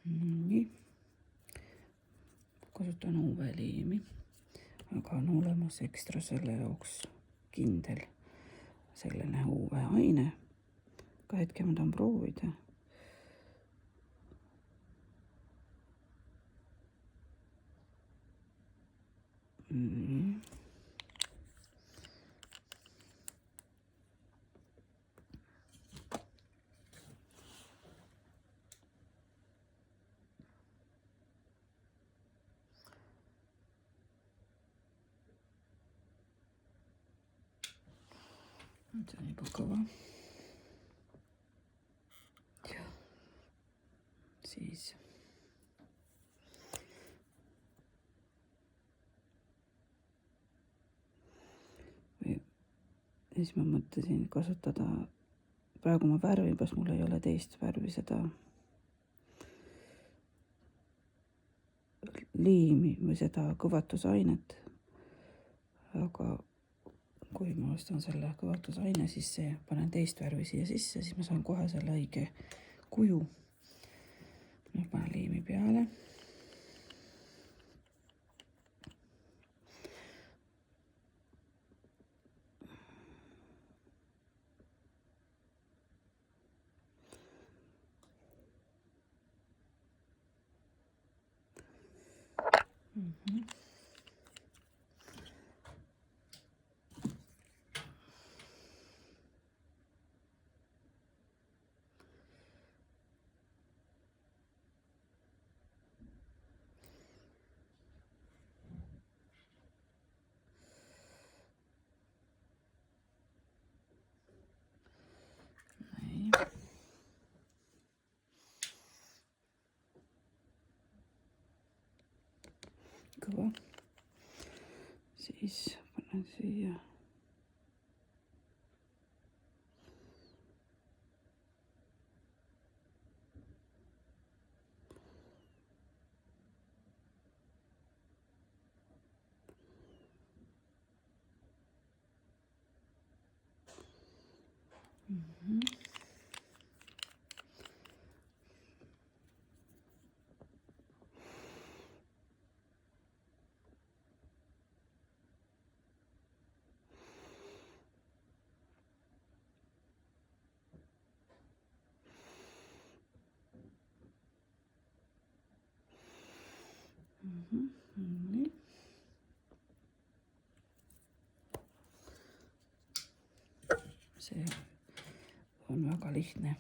Nii. Kasutan UV-liimi, aga on olemas ekstra selle jaoks kindel selline UV-aine. Ka hetke ma tahan proovida. See on juba kõva. Ja siis ma mõtlesin kasutada, praegu ma värvin, kas mul ei ole teist värvi seda liimi või seda kõvatusainet, aga kui ma ostan selle kõvatusaine, siis panen teist värvi siia sisse, siis ma saan kohe selle õige kuju. Nüüd panen liimi peale. Kõva. Siis panen siia. Nii. See on väga lihtne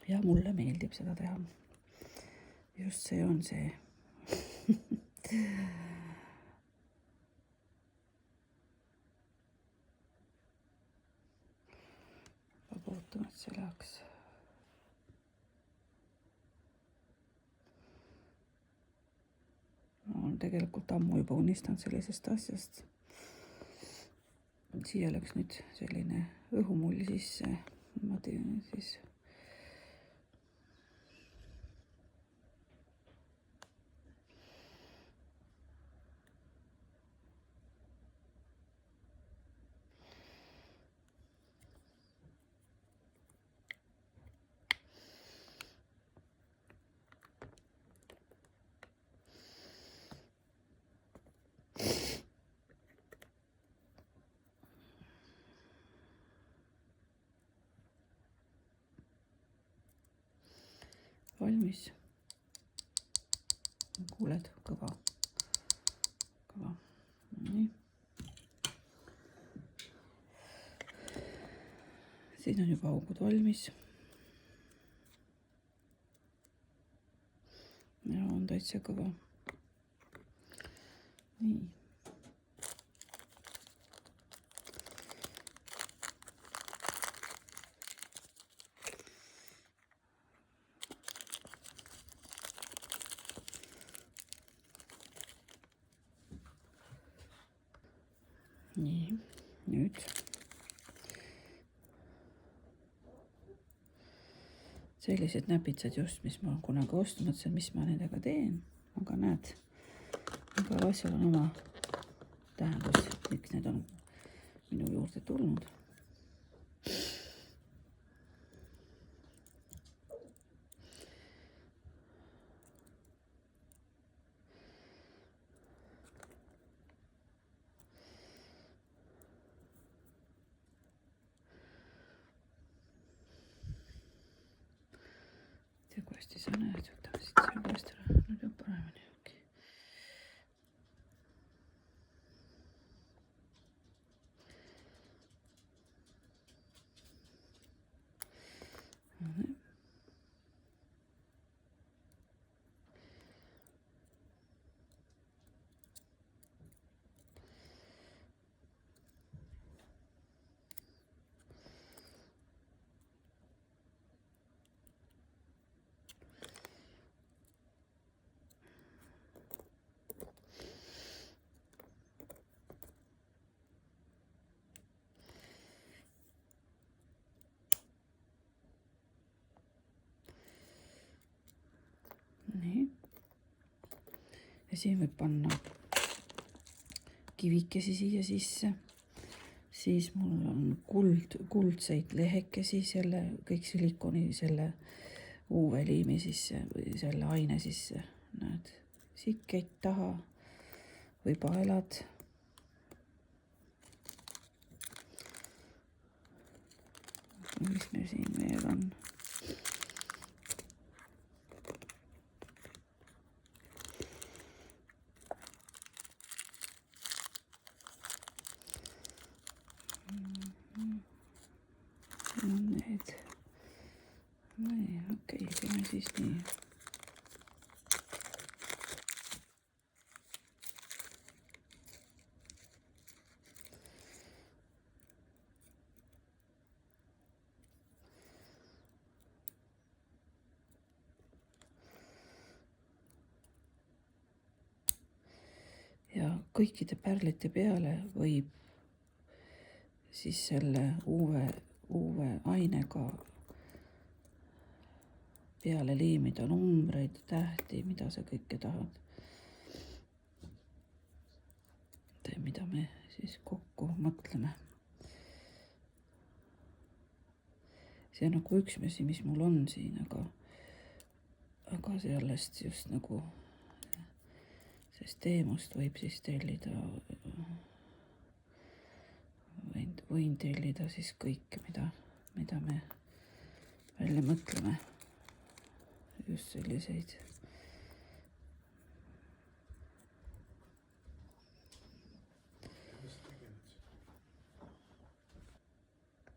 ja mulle meeldib seda teha. Just see on see. Peab ootama, et see läheks. Olen tegelikult ammu juba unistanud sellisest asjast. Siia läks nüüd selline õhumull sisse. Ma teen siis. Valmis. Kuuled, kõva. Nii. Siin on juba augud valmis. Ja on täitsa kõva. Nii. Nii, nüüd sellised näpitsad just, mis ma kunagi ostnud, mõtlesin, mis ma nendega teen, aga näed, igal asjal on oma tähendus, miks need on minu juurde tulnud. tea, kui hästi sa näed, võtame siit selle käest ära, nüüd on paremini. Nii. Ja siin võib panna kivikesi siia sisse. Siis mul on kuldseid lehekesi, selle kõik silikoni, selle UV-liimi sisse või selle aine sisse. Näed, sikkeid taha või paelad. Mis meil siin veel on? Need. Okei, teeme siis nii. Ja kõikide pärlite peale võib siis selle UV-ainega peale liimida numbreid, tähti, mida sa kõike tahad. Mida me siis kokku mõtleme. See on nagu üks asi, mis mul on siin, aga sellest just nagu sest teemust võib siis tellida, võin tellida siis kõike, mida me välja mõtleme. Just selliseid